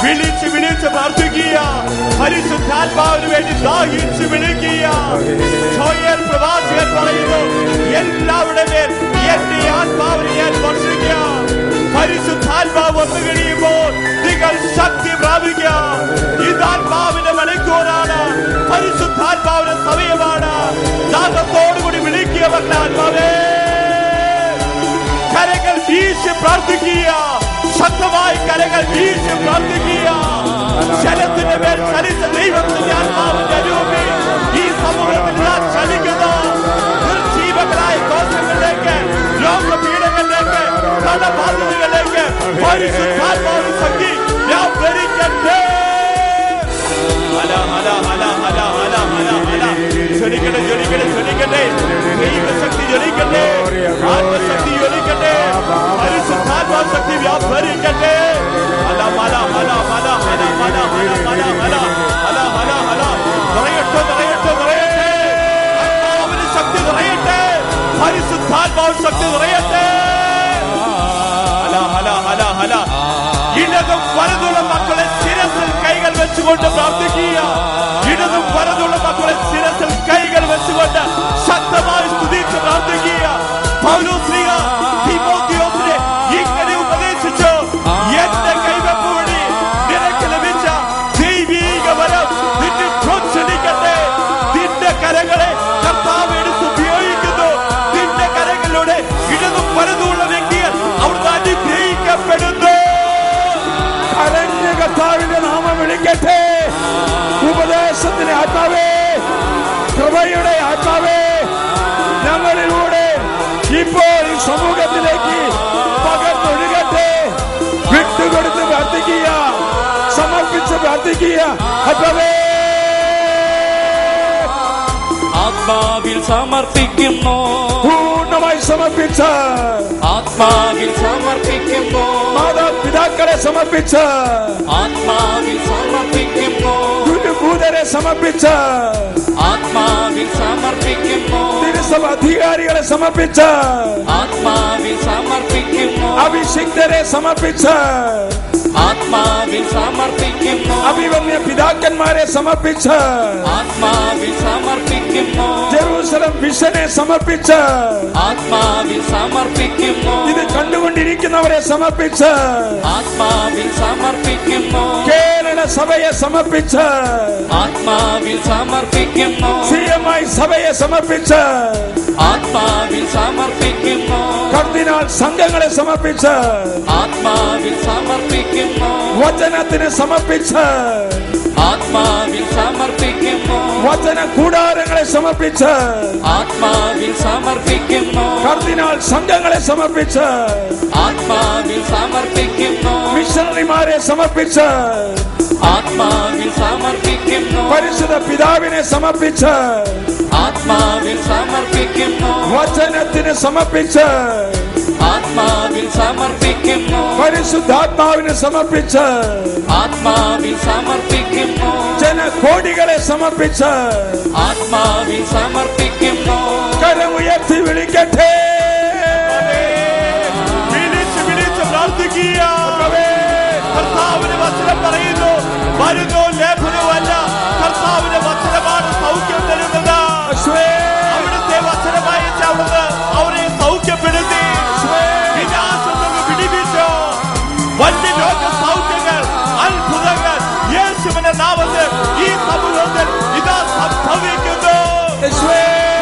B: വിളിച്ച് വിളിച്ച് പ്രാർത്ഥിക്കുക. പരിശുദ്ധാത്മാവിന് വേണ്ടി ദാഹിച്ച് വിളിക്കുക. ജോയൽ പ്രവാചകൻ പറയുന്നു, എല്ലാവരുടെ മേൽ എന്റെ ആത്മാവിനെ ഞാൻ വർഷിക്കാം. പരിശുദ്ധാത്മാവ് വന്നു കഴിയുമ്പോൾ നിങ്ങൾ ശക്തി പ്രാപിക്കുക. ഇത് ആത്മാവിന്റെ മണിക്കൂറാണ്, പരിശുദ്ധാത്മാവിന്റെ സമയമാണ്. ദാഹത്തോടുകൂടി വിളിക്കുക മക്കളെ. ആത്മാവേ കരങ്ങൾ വീശി പ്രാർത്ഥിക്കുക, ശക്തമായി കരങ്ങൾ വീശി പ്രാർത്ഥിക്കുക. ശരത്തിന്റെ മേൽ ചലിച്ച ദൈവത്തിന്റെ ആത്മാവിന്റെ അനുഭവം ഈ സമൂഹത്തിൽ ചലിക്കുന്നു. നിർജീവങ്ങളായ കോശങ്ങളിലേക്ക്, രോഗപീഠങ്ങളിലേക്ക്, കടബാധ്യതകളിലേക്ക് പരിശുദ്ധാത്മാവിന്റെ ശക്തി വ്യാപരിക്കട്ടെ. ജ്വലിക്കട്ടെ ജ്വലിക്കട്ടെ ജ്വലിക്കട്ടെ. ദൈവശക്തി ജ്വലിക്കട്ടെ, ആത്മശക്തി ജ്വലിക്കട്ടെ, പരിശുദ്ധാത്മാ ശക്തി വ്യാപരിക്കട്ടെ. പരിശുദ്ധാത്മാവ് ശക്തി നിറയട്ടെ. ഹല ഹല ഹല ഹല. ഇടതും വലതുള്ള മക്കളെ ശിരസിൽ കൈകൾ വെച്ചുകൊണ്ട് പ്രാർത്ഥിക്കുക. ഇടതും വലതുള്ള മക്കളെ ശിരസിൽ കൈകൾ വെച്ചുകൊണ്ട് ശക്തമായി സ്തുതിച്ച് പ്രാർത്ഥിക്കുക. പൗലോസ്ലീഹ തിമോഥെയോസിനെ ഇങ്ങനെ ഉപദേശിച്ചു, എന്റെ കൈവെപ്പ് വഴി നിനക്ക് ലഭിച്ച ദൈവീക വരം നിന്നെ പ്രോത്സാഹിക്കട്ടെ. നിന്റെ കരങ്ങളെ കർത്താവ് എടുത്ത് ഉപയോഗിക്കുന്നു. നിന്റെ കരങ്ങളിലൂടെ ഇടതും വലതുമുള്ള വ്യക്തികൾ അവിടുന്ന് അനുഗ്രഹിക്കപ്പെടുന്നു.
D: കരഞ്ഞ് കർത്താവിന്റെ നാമം വിളിക്കട്ടെ. ഉപദേശത്തിന്റെ ആത്മാവേ, കൃപയുടെ ആത്മാവേ, ഞങ്ങളിലൂടെ ഇപ്പോൾ ഈ സമൂഹത്തിലേക്ക് പകർന്നൊഴുകട്ടെ. വിട്ടുകൊടുത്ത് പ്രാർത്ഥിക്കുക, സമർപ്പിച്ച് പ്രാർത്ഥിക്കുക. കർത്താവേ,
A: ആത്മാവിൽ സമർപ്പിക്കുന്നു,
D: പൂർണ്ണമായി സമർപ്പിച്ച്
A: ആത്മാവിൽ സമർപ്പിക്കുന്നു,
D: മാതാപിതാക്കളെ സമർപ്പിച്ച്
A: ആത്മാവിൽ സമർപ്പിക്കുന്നു,
D: ഗുരുഭൂതരെ സമർപ്പിച്ച്
A: ആത്മാവിൽ സമർപ്പിക്കുന്നു,
D: തിരുസഭ അധികാരികളെ സമർപ്പിച്ച്
A: ആത്മാവിൽ സമർപ്പിക്കുന്നു,
D: അഭിഷിക്തരെ സമർപ്പിച്ച്
A: ആത്മാവിൽ സമർപ്പിക്കുന്നു,
D: അഭിവന്യ പിതാക്കന്മാരെ സമർപ്പിച്ച്
A: ആത്മാവിൽ സമർപ്പിക്കുന്നു,
D: ജെറൂസലം വിഷനെ സമർപ്പിച്ച്
A: ആത്മാവിൽ സമർപ്പിക്കുന്നു,
D: ഇത് കണ്ടുകൊണ്ടിരിക്കുന്നവരെ സമർപ്പിച്ച്
A: ആത്മാവിൽ സമർപ്പിക്കുന്നു,
D: കേരള സഭയെ സമർപ്പിച്ച്
A: ആത്മാവിൽ സമർപ്പിക്കുന്നു,
D: CMI സഭയെ സമർപ്പിച്ച്
A: ആത്മാവിൽ സമർപ്പിക്കുന്നു,
D: കർദിനാൾ സംഘങ്ങളെ സമർപ്പിച്ച്
A: ആത്മാവിൽ സമർപ്പിക്കുന്നു,
D: വചനത്തിന് സമർപ്പിച്ച്
A: ആത്മാവിൽ സമർപ്പിക്കുന്നു,
D: വചന കൂടാരങ്ങളെ സമർപ്പിച്ച്
A: ആത്മാവിൽ സമർപ്പിക്കുന്നു,
D: കർദിനാൾ സംഘങ്ങളെ സമർപ്പിച്ച്
A: ആത്മാവിൽ സമർപ്പിക്കുന്നു,
D: മിഷണറിമാരെ സമർപ്പിച്ച്
A: ആത്മാവിൽ സമർപ്പിക്കുന്നു,
D: പരിശുദ്ധ പിതാവിനെ സമർപ്പിച്ച്
A: ആത്മാവിൽ സമർപ്പിക്കുന്നു,
D: വചനത്തിന് സമർപ്പിച്ച്
A: ആത്മാവിൽ സമർപ്പിക്കുന്നു,
D: പരിശുദ്ധാത്മാവിനെ സമർപ്പിച്ച്
A: ആത്മാവിൽ സമർപ്പിക്കുന്നു,
D: ജനകോടികളെ സമർപ്പിച്ച്
A: ആത്മാവിൽ സമർപ്പിക്കുന്നു,
D: കരമുയർത്തി വിളിക്കട്ടെ.
B: വിളിച്ച് വിളിച്ച് പ്രാർത്ഥിക്കുക. കർത്താവിന്റെ വചനം പറയുന്നു, മരുന്നോ ലേഖനവുമല്ല, കർത്താവിന്റെ വചനമാണ് സൗഖ്യം തരുന്നത്. അവിടുത്തെ വചനമയച്ച് അവിടുന്ന് അവരെ സൗഖ്യപ്പെടുത്തി, വിനാശത്തിൽ പിടിപ്പിച്ചു. വലിയ രോഗ സൗഖ്യങ്ങൾ, അത്ഭുതങ്ങൾ യേശുവിന്റെ നാമത്തിൽ ഈ സമൂഹത്തിൽ ഇതാ സംഭവിക്കുന്നു.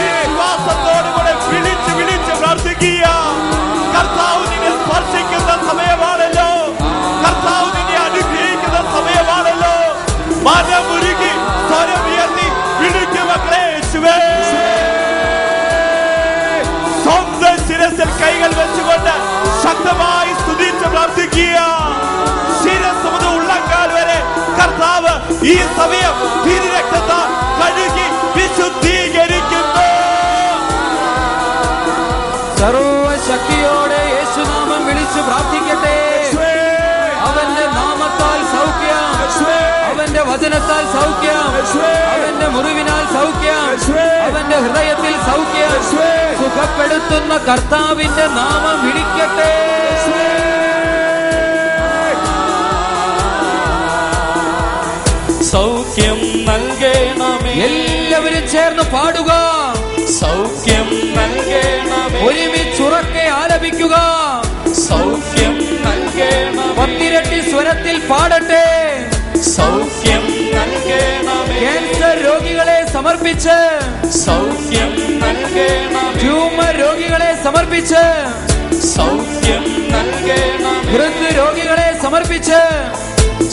B: വിശ്വാസത്തോടുകൂടെ വിളിച്ച് വിളിച്ച് പ്രാർത്ഥിക്കുക. കർത്താവ് നിന്നെ സ്പർശിക്കുന്ന സമയമാണല്ലോ, കർത്താവ് നിന്നെ അനുഗ്രഹിക്കുന്ന സമയമാണല്ലോ. മനമുരുകി സ്വരമുയർത്തി വിളിക്കും മക്കളെ. യേശുവേ, സ്വന്തം ശിരസിൽ കൈകൾ വെച്ചുകൊണ്ട് ശക്തമായി സ്തുതിച്ച് പ്രാർത്ഥിക്കുക. ശിരസ് മുതൽ ഉള്ളങ്കാൽ വരെ കർത്താവ് ഈ സമയം തിരുരക്തത്താൽ കഴുകി വിശുദ്ധീകരിക്കുന്നു.
C: സർവശക്തിയോടെ യേശുനാമം വിളിച്ചു പ്രാർത്ഥിക്കട്ടെ. അവന്റെ നാമത്താൽ സൗഖ്യം, അവന്റെ വചനത്താൽ സൗഖ്യം, അവന്റെ മുറിവിനാൽ സൗഖ്യം, അവന്റെ ഹൃദയത്തിൽ സൗഖ്യം. സുഖപ്പെടുത്തുന്ന കർത്താവിന്റെ നാമം വിളിക്കട്ടെ.
A: സൗഖ്യം നൽകണമേ,
C: എല്ലാവരും ചേർന്ന് പാടുക,
A: സൗഖ്യം നൽകണമേ,
C: ഒരുമിച്ചുറക്കെ ആലപിക്കുക.
A: സൗഖ്യം നൽകണമേ,
C: 10 സ്വരത്തിൽ പാടട്ടെ.
A: സൗഖ്യം നൽകണമേ,
C: ക്യാൻസർ രോഗികളെ സമർപ്പിച്ച്,
A: സൗഖ്യം നൽകണമേ,
C: ട്യൂമർ രോഗികളെ സമർപ്പിച്ച്,
A: സൗഖ്യം നൽകണമേ,
C: ഹൃദ്രോഗികളെ സമർപ്പിച്ച്,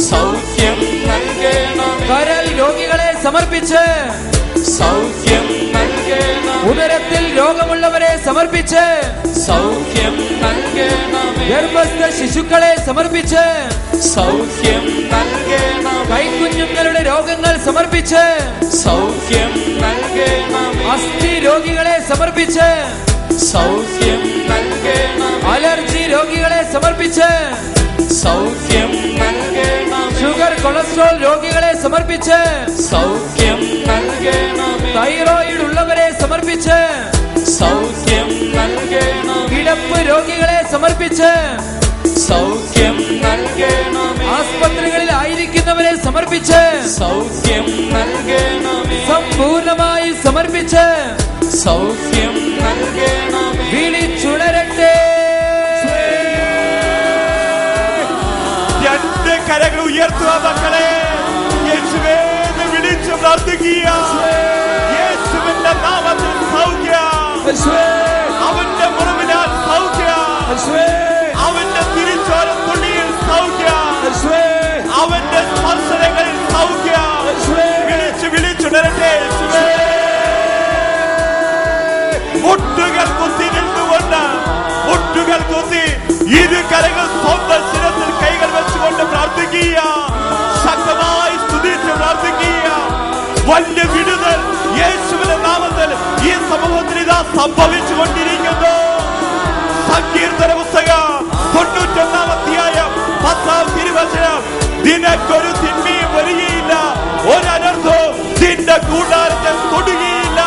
A: സൗഖ്യം നൽകണമേ,
C: കരൾ രോഗികളെ സമർപ്പിച്ച്,
A: സൗഖ്യം നൽകണമേ,
C: ഉദരത്തിൽ രോഗമുള്ളവരെ സമർപ്പിച്ച്,
A: സൗഖ്യം നൽകണമേ,
C: ഗർഭസ്ഥ ശിശുക്കളെ സമർപ്പിച്ച്,
A: സൗഖ്യം നൽകണമേ,
C: കൈക്കുഞ്ഞുങ്ങളുടെ രോഗങ്ങൾ സമർപ്പിച്ച്,
A: സൗഖ്യം നൽകണമേ,
C: അസ്ഥി രോഗികളെ സമർപ്പിച്ച്,
A: സൗഖ്യം നൽകണമേ,
C: അലർജി രോഗികളെ സമർപ്പിച്ച്,
A: സൗഖ്യം നൽകണമേ,
C: ഷുഗർ കൊളസ്ട്രോൾ രോഗികളെ സമർപ്പിച്ച്,
A: സൗഖ്യം നൽകണമേ,
C: തൈറോയിഡ് ഉള്ളവരെ സമർപ്പിച്ച്,
A: സൗഖ്യം നൽകണമേ,
C: രോഗികളെ സമർപ്പിച്ച്
A: സൗഖ്യം നൽകണമേ
C: ആസ്പത്രികളിൽ ആയിരിക്കുന്നവരെ സമർപ്പിച്ച്
A: സൗഖ്യം നൽകണമേ
C: സമ്പൂർണമായി സമർപ്പിച്ച്
A: സൗഖ്യം നൽകണമേ
C: വിളിച്ചുണരട്ടെ.
B: രണ്ട് കരങ്ങൾ ഉയർത്തുക മക്കളെ. യേശുവേ എന്ന് വിളിച്ച് പ്രാർത്ഥിക്കുക. യേശുവിന്റെ നാമത്തിൽ സൗഖ്യം, അവന്റെ മുറിവിനാൽ സൗഖ്യം, അവന്റെ തിരിച്ചോര തുണിയിൽ സൗഖ്യം, അവന്റെ സ്പർശനങ്ങളിൽ സൗഖ്യം. വിളിച്ചുണരട്ടെ. യേശുവേ മുട്ടുകൾ കുത്തി നിന്നുകൊണ്ട്, മുട്ടുകൾ കുത്തി ഇരു കരങ്ങൾ സ്വന്തം ശിരത്തിൽ കൈകൾ വെച്ചുകൊണ്ട് പ്രാർത്ഥിക്കുക. ശക്തമായി സ്തുതിച്ച് പ്രാർത്ഥിക്കുക. വലിയ വിടുതൽ യേശുവിന്റെ നാമത്തിൽ ഈ സമൂഹത്തിൽ ഇതാ സംഭവിച്ചുകൊണ്ടിരിക്കുന്നു. സങ്കീർത്തന പുസ്തകം 91-ാം അധ്യായം 10-ാം തിരുവചനം, നിനക്കൊരു തിന്മയും വരികയില്ല, ഒരനർത്ഥവും നിന്റെ കൂടാരത്തെ തൊടുകയില്ല.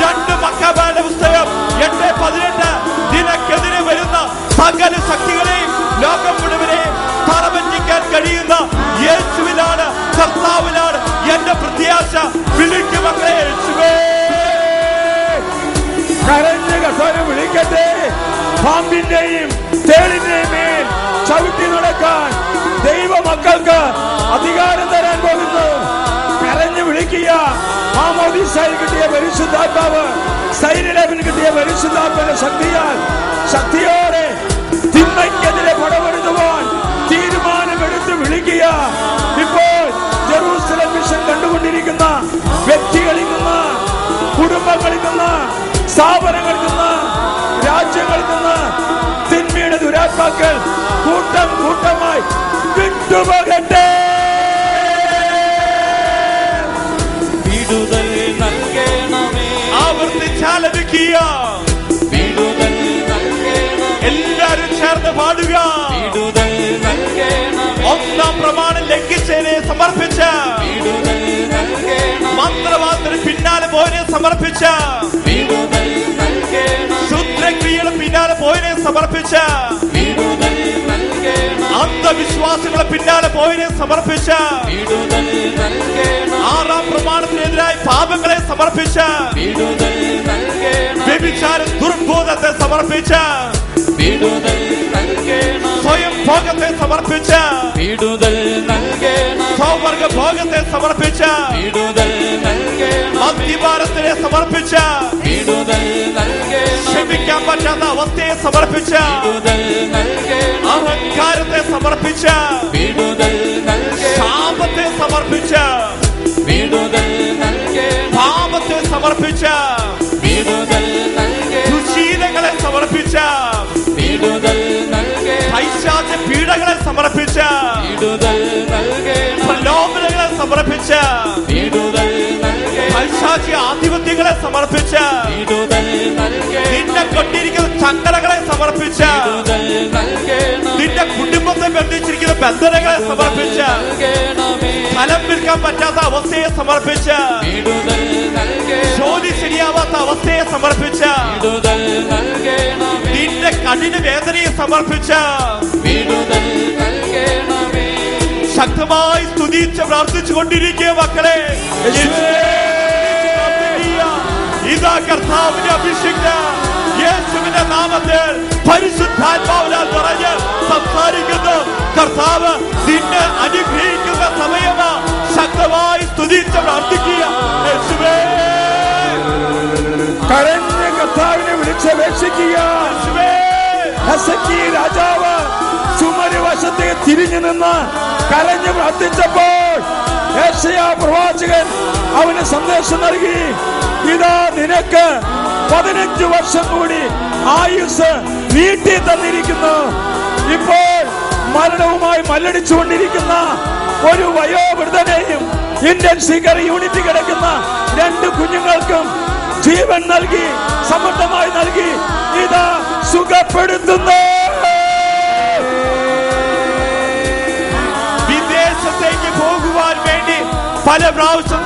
B: 2 മക്കബായുടെ പുസ്തകം 8:18, നിനക്കെതിരെ വരുന്ന സകല ശക്തികളെയും ലോകം മുഴുവനെയും തറപറ്റിക്കാൻ കഴിയുന്ന യേശുവിലാണ്, കർത്താവിലാണ് എന്റെ പ്രത്യാശ. വിളിക്കും മക്കളെ. യേശുവേ
E: കരഞ്ഞ കർത്താവിനെ വിളിക്കട്ടെ. പാമ്പിന്റെയും തേളിന്റെയും മേൽ ചവിട്ടി നടക്കാൻ ദൈവമക്കൾക്ക് അധികാരം തരാൻ പോകുന്നു. കരഞ്ഞു വിളിക്കുക. മാമോദീസായിൽ കിട്ടിയ പരിശുദ്ധാത്മാവ്, സൈന്യലേഖനം കിട്ടിയ പരിശുദ്ധാത്മാവിന്റെ ശക്തിയോടെ തിന്മയ്ക്കെതിരെ പടപെടുത്തുവാൻ തീരുമാനമെടുത്ത് വിളിക്കുക. ഇപ്പോൾ ജെറൂസലം മിഷൻ കണ്ടുകൊണ്ടിരിക്കുന്ന വ്യക്തികളിൽ നിന്ന്, കുടുംബങ്ങളിൽ നിന്ന്, സ്ഥാപനങ്ങളിൽ നിന്ന്, രാജ്യങ്ങളിൽ നിന്ന് തിന്മയുടെ ദുരാത്മാക്കൾ കൂട്ടം കൂട്ടമായി വിട്ടുപോകട്ടെ.
A: വിടുതൽ നൽകണമേ
B: ആവർത്തിച്ചാലപിക്കുക.
A: വിടുതൽ നൽകണമേ
B: എല്ലാരും ചേർന്ന് പാടുക.
A: വിടുതൽ നൽകണമേ
B: ഒന്നാം പ്രമാണം ലംഘിച്ചതിനെ സമർപ്പിച്ച,
A: വിടുതൽ നൽകണമേ
B: മന്ത്രവാദത്തിന് പിന്നാലെ പോയതിനെ സമർപ്പിച്ച,
A: വിടുതൽ നൽകണമേ
B: ശുദ്രക്രിയയുടെ പിന്നാലെ പോയതിനെ സമർപ്പിച്ച,
A: വിടുതൽ നൽകണമേ
B: അന്ധവിശ്വാസങ്ങളെ പിന്നാലെ പോയതിനെ സമർപ്പിച്ച,
A: വിടുതൽ നൽകണമേ
B: 6-ാം പ്രമാണത്തിനെതിരായി പാപങ്ങളെ സമർപ്പിച്ച,
A: വിടുതൽ നൽകണമേ
B: വ്യഭിചാര ദുർബോധത്തെ സമർപ്പിച്ച,
A: വിടുതൽ നൽകണമേ
B: സ്വയം ഭോഗത്തെ സമർപ്പിച്ച,
A: വിടുതൽ നൽകണമേ
B: സൗവർഗ ഭോഗത്തെ സമർപ്പിച്ച,
A: വിടുതൽ നൽകണമേ
B: മദ്യപാനത്തിനെ സമർപ്പിച്ച,
A: വിടുതൽ നൽകണമേ
B: ക്ഷമിക്കാൻ പറ്റാത്ത അവസ്ഥയെ സമർപ്പിച്ച,
A: വിടുതൽ നൽകണമേ
B: അഹങ്കാരത്തെ സമർപ്പിച്ച,
A: വിടുതൽ നൽകണമേ
B: ശാപത്തെ സമർപ്പിച്ച,
A: വിടുതൽ നൽകണമേ
B: പാപത്തെ സമർപ്പിച്ച,
A: വിടുതൽ നൽകണമേ
B: ദുശീലങ്ങളെ സമർപ്പിച്ച,
A: വിടുതൽ നൽകണമേ
B: പൈശാച പീഡകളെ സമർപ്പിച്ച,
A: വിടുതൽ നൽകണമേ
B: പ്രലോഭനങ്ങളെ സമർപ്പിച്ച,
A: വിടുതൽ നൽകണമേ
B: പൈശാചിക ആധിപത്യങ്ങളെ സമർപ്പിച്ച,
A: വിടുതൽ നൽകണമേ
B: നിന്നെ കൊണ്ടിരിക്കുന്ന ചങ്ങലകളെ സമർപ്പിച്ച,
A: വിടുതൽ നൽകണമേ
B: നിന്റെ കുടുംബത്തെ ബന്ധിച്ചിരിക്കുന്ന ബന്ധനങ്ങളെ സമർപ്പിച്ച,
A: നൽകണമേ
B: ഫലം വിൽക്കാൻ പറ്റാത്ത അവസ്ഥയെ സമർപ്പിച്ച,
A: വിടുതൽ നൽകണമേ
B: ജോലി ശരിയാവാത്ത അവസ്ഥയെ സമർപ്പിച്ച,
A: വിടുതൽ നൽകണമേ
B: നിന്റെ കഠിന വേദനയെ സമർപ്പിച്ച,
A: വിടുതൽ നൽകണമേ
B: ശക്തമായി സ്തുതിച്ച് പ്രാർത്ഥിച്ചു കൊണ്ടിരിക്കുക മക്കളെ. ഇതാ കർത്താവിനെ അഭിഷിക്ത യേശുവിന്റെ നാമത്തിൽ പരിശുദ്ധാത്മാവിനാൽ നിറഞ്ഞ് സംസാരിക്കുന്നു. കർത്താവ് നിന്നെ അനുഗ്രഹിക്കുന്ന സമയമാ. ശക്തമായി സ്തുതിച്ച് പ്രാർത്ഥിക്കുക. യേശുവേ
E: കരഞ്ഞ കർത്താവിനെ വിളിച്ചപേക്ഷിക്കുക.
B: യേശുവേ
E: ഹെസക്കി രാജാവ് ചുമരുവശത്തേക്ക് തിരിഞ്ഞു നിന്ന് കരഞ്ഞു പ്രാർത്ഥിച്ചപ്പോൾ യെശയ്യാ പ്രവാചകൻ അവന് സന്ദേശം നൽകി. ഇതാ നിനക്ക് 15 വർഷം കൂടി ആയുസ് നീട്ടി തന്നിരിക്കുന്നു. ഇപ്പോൾ മരണവുമായി മല്ലടിച്ചുകൊണ്ടിരിക്കുന്ന ഒരു വയോവൃദ്ധനെയും ഇന്റൻസീവ് യൂണിറ്റ് കിടക്കുന്ന 2 കുഞ്ഞുങ്ങൾക്കും ജീവൻ നൽകി, സമൃദ്ധമായി നൽകി. ഇതാ സുഖപ്പെടുത്തുന്നു.
B: വിദേശത്തേക്ക് പോകുവാൻ വേണ്ടി പല പ്രാവശ്യം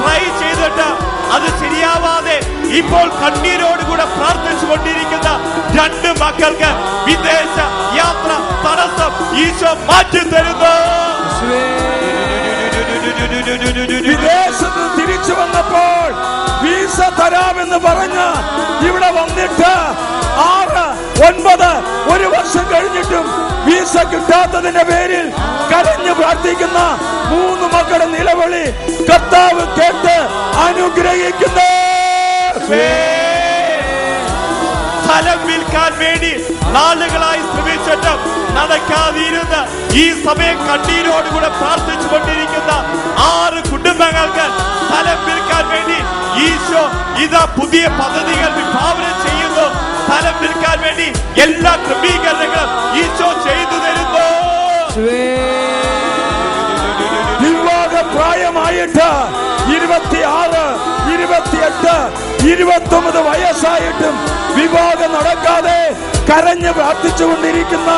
B: ട്രൈ ചെയ്തിട്ട് അത് ശരിയാവാതെ ഇപ്പോൾ കണ്ണീരോടുകൂടെ പ്രാർത്ഥിച്ചു കൊണ്ടിരിക്കുന്ന 2 മക്കൾക്ക് വിദേശ യാത്ര തടസ്സം ഈശോ മാറ്റി തരുന്നു.
E: വിദേശത്ത് തിരിച്ചു വന്നപ്പോൾ വീസ തരാമെന്ന് പറഞ്ഞ് ഇവിടെ വന്നിട്ട് 6, 9, 1 വർഷം കഴിഞ്ഞിട്ടും വീസ കിട്ടാത്തതിന്റെ പേരിൽ കരഞ്ഞു പ്രാർത്ഥിക്കുന്ന 3 മക്കളുടെ നിലവിളി കർത്താവ് കേട്ട് അനുഗ്രഹിക്കുന്നു.
B: സ്ഥലം വിൽക്കാൻ വേണ്ടി നാളുകളായി ശ്രമിച്ചിട്ടും നടക്കാതിരുന്ന് ഈ സമയം കണ്ണീരോടുകൂടെ പ്രാർത്ഥിച്ചു കൊണ്ടിരിക്കുന്ന 6 കുടുംബങ്ങൾക്ക് സ്ഥലം വിൽക്കാൻ വേണ്ടി ഈശോ ഇതാ പുതിയ പദ്ധതികൾ വിഭാവന ചെയ്യുന്നു. സ്ഥലം വിൽക്കാൻ വേണ്ടി എല്ലാ ക്രമീകരണങ്ങളും ഈശോ ചെയ്തു തരുന്നു.
E: വിവാഹ പ്രായമായിട്ട് 26, 28, 29 വയസ്സായിട്ടും വിവാഹം നടക്കാതെ കരഞ്ഞ് പ്രാർത്ഥിച്ചുകൊണ്ടിരിക്കുന്ന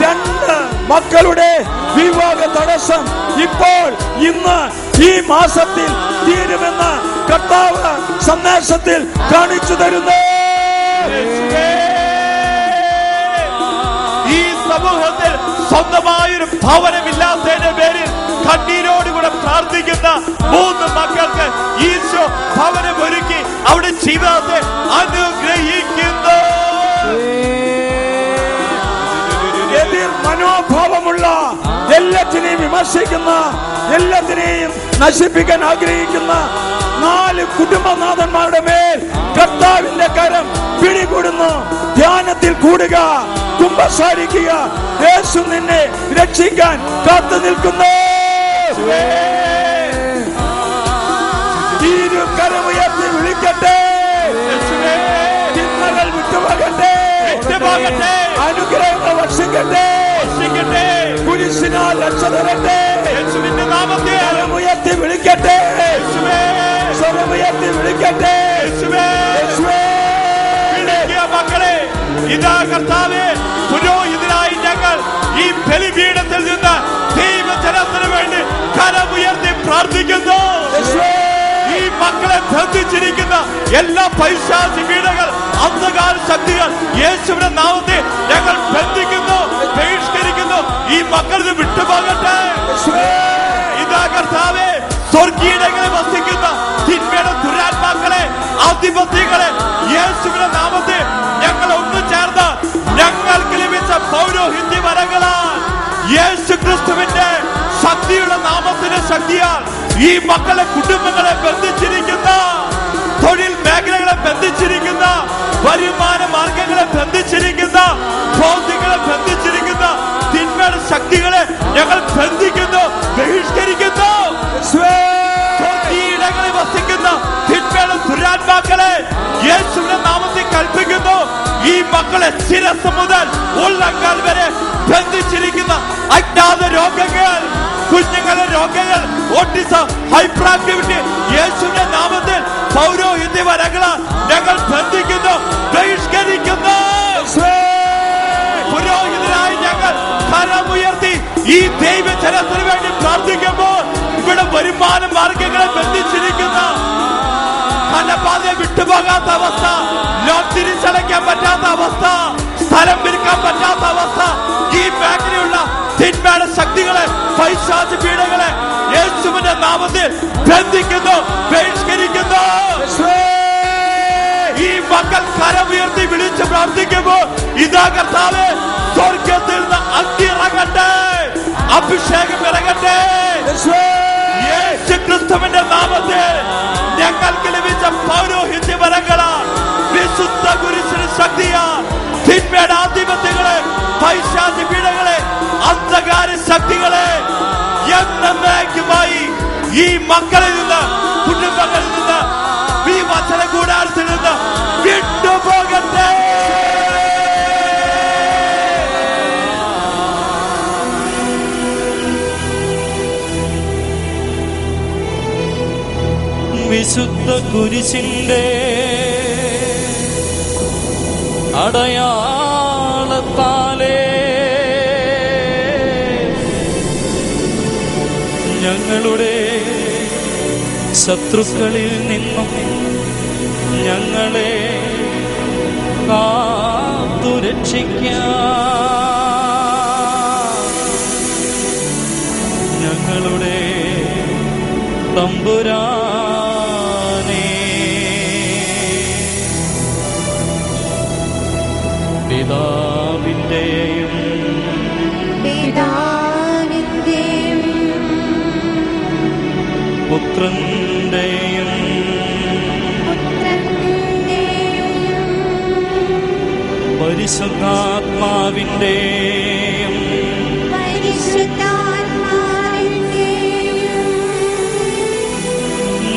E: 2 മക്കളുടെ വിവാഹ തടസ്സം ഇപ്പോൾ ഇന്ന് ഈ മാസത്തിൽ തീരുമെന്ന് കർത്താവ് സന്ദേശത്തിൽ കാണിച്ചു തരുന്നു.
B: ഈ സമൂഹത്തിൽ സ്വന്തമായൊരു ഭവനമില്ലാത്തതിന്റെ പേരിൽ കണ്ണീരോടുകൂടെ പ്രാർത്ഥിക്കുന്ന 3 മക്കൾക്ക് ഈശോ ഭവനമൊരുക്കി അവിടെ ജീവിതത്തെ അനുഗ്രഹിക്കുന്നു.
E: എതിർ മനോഭാവമുള്ള എല്ലാത്തിനെയും വിമർശിക്കുന്ന, എല്ലാത്തിനെയും നശിപ്പിക്കാൻ ആഗ്രഹിക്കുന്ന 4 കുടുംബനാഥന്മാരുടെ മേൽ കർത്താവിന്റെ കരം പിടികൂടുന്നു. ധ്യാനത്തിൽ കൂടുക, കുമ്പസാരിക്കുക. യേശു നിന്നെ രക്ഷിക്കാൻ കാത്തു നിൽക്കുന്നു. കരമുയർത്തി വിളിക്കട്ടെ. ചിന്തകൾ വിട്ടുപോകട്ടെ, അനുഗ്രഹങ്ങൾ വർഷിക്കട്ടെ. കുരിശിനാൽ രക്ഷ തരട്ടെ. കരമുയർത്തി വിളിക്കട്ടെ, സ്വരമുയർത്തി വിളിക്കട്ടെ.
B: മക്കളെ, ഇതാ കർത്താവേ, പുരോഹിതനായി ഞങ്ങൾ ഈ ബലിപീഠത്തിൽ നിന്ന് ദൈവജനത്തിന് വേണ്ടി കരമുയർത്തി പ്രാർത്ഥിക്കുന്നു. ഈ മക്കളെ ബന്ധിച്ചിരിക്കുന്ന എല്ലാ പൈശാചി പീഡകൾ, അന്ധകാര ശക്തികൾ യേശുവിന്റെ നാമത്തിൽ ഞങ്ങൾ ബന്ധിക്കുന്നു, ബഹിഷ്കരിക്കുന്നു. ഈ മക്കളിത് വിട്ടുപോകട്ടെ. ഇതാ കർത്താവേ, സ്വർഗീയങ്ങളിൽ വസിക്കുന്ന തിന്മയുടെ ദുരാത്മാക്കളെ, അധിപതികളെ യേശുവിന്റെ നാമത്തിൽ ഞങ്ങൾ ഒന്നു ചേർന്ന് ഞങ്ങൾക്ക് ലഭിച്ച പൗരോഹിത്യ വരങ്ങളാൽ യേശു ക്രിസ്തുവിന്റെ ശക്തിയുള്ള നാമത്തിന്റെ ശക്തിയാൽ ഈ മക്കളെ കുടുംബങ്ങളെ ബന്ധിച്ചിരിക്കുന്ന, തൊഴിൽ മേഖലകളെ ബന്ധിച്ചിരിക്കുന്ന, വരുമാന മാർഗങ്ങളെ ബന്ധിച്ചിരിക്കുന്ന, ബോധ്യങ്ങളെ ബന്ധിച്ചിരിക്കുന്ന തിന്മയുടെ ശക്തികളെ ഞങ്ങൾ ബന്ധിക്കുന്നു, ബഹിഷ്കരിക്കുന്നു. ഇടങ്ങളിൽ വസിക്കുന്ന തിന്മയുടെ ദുരാത്മാക്കളെ യേശുവിന്റെ നാമത്തിൽ കൽപ്പിക്കുന്നു. ഈ മക്കളെ ശിരസ് മുതൽ ഉള്ളങ്കാൽ വരെ ബന്ധിച്ചിരിക്കുന്ന അജ്ഞാത രോഗങ്ങൾ, കുഞ്ഞുങ്ങളുടെ രോഗങ്ങൾ, ഓട്ടിസം, ഹൈപ്പർ ആക്ടിവിറ്റി യേശുവിന്റെ നാമത്തിൽ പൗരോഹിത്യ വരങ്ങളാൽ ഞങ്ങൾ ബന്ധിക്കുന്നു, ബഹിഷ്കരിക്കുന്നു. പുരോഹിതരായി ഞങ്ങൾ കരമുയർത്തി ഈ ദൈവജനത്തിന് വേണ്ടി പ്രാർത്ഥിക്കുമ്പോൾ ഇവിടെ വരുമാന മാർഗങ്ങളെ ബന്ധിച്ചിരിക്കുന്ന, കലപാതയെ വിട്ടുപോകാത്ത അവസ്ഥ, ലോൺ തിരിച്ചടയ്ക്കാൻ പറ്റാത്ത അവസ്ഥ, സ്ഥലം വിൽക്കാൻ പറ്റാത്ത അവസ്ഥ, ഈ മേഖലയുള്ള തിന്മയുടെ ശക്തികളെ, പൈശാചി പീഡകളെ യേശുവിന്റെ നാമത്തിൽ ബന്ധിക്കുന്നു, ബഹിഷ്കരിക്കുന്നു. ഈ മക്കൾ കരമുയർത്തി വിളിച്ച് പ്രാർത്ഥിക്കുമ്പോൾ ഇതാ കർത്താവേ, സ്വർഗത്തിൽ നിന്ന് അഗ്നി ഇറങ്ങട്ടെ, അഭിഷേകം ഇറങ്ങട്ടെ. യേശു ക്രിസ്തുവിന്റെ നാമത്തിൽ ഞങ്ങൾക്ക് ലഭിച്ച പൗരോഹിത്യ വരങ്ങളാൽ, വിശുദ്ധ കുരിശിന്റെ ശക്തിയാൽ തിന്മയുടെ ആധിപത്യങ്ങളെ, പൈശാചി പീഡകളെ, അന്ധകാര ശക്തികളെ എന്നേക്കുമായി ഈ മക്കളിൽ നിന്ന്, കുടുംബങ്ങളിൽ നിന്ന്, ഈ വചന കൂടാരത്തിൽ നിന്ന് വിട്ടുപോകട്ടെ.
A: വിശുദ്ധ കുരിശിന്റെ അടയാളത്താലേ ഞങ്ങളുടെ ശത്രുക്കളിൽ നിന്നും ഞങ്ങളെ കാത്തുരക്ഷിക്കാം. ഞങ്ങളുടെ തമ്പുരാനേ, പിതാവിന്റെയും പുത്രന്റെയും പരിശുദ്ധാത്മാവിന്റെയും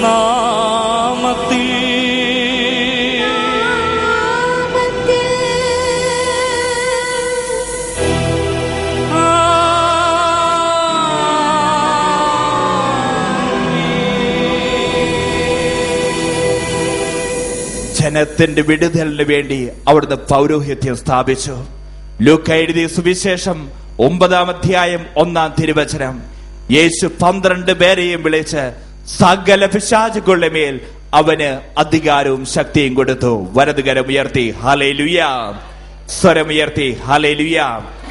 A: നാമത്തിൽ
B: ജനത്തിന്റെ വിടുതലിന് വേണ്ടി അവിടുന്ന് പൗരോഹിത്യം സ്ഥാപിച്ചു. ലൂക്ക എഴുതിയ സുവിശേഷം 9-ാം അധ്യായം 1-ാം തിരുവചനം. യേശു 12 പേരെയും വിളിച്ച് സകല പിശാചുകളുടെ മേൽ അവന് അധികാരവും ശക്തിയും കൊടുത്തു. വലതുകരം ഉയർത്തി ഹല്ലേലൂയ, സ്വരമുയർത്തി ഹല്ലേലൂയ.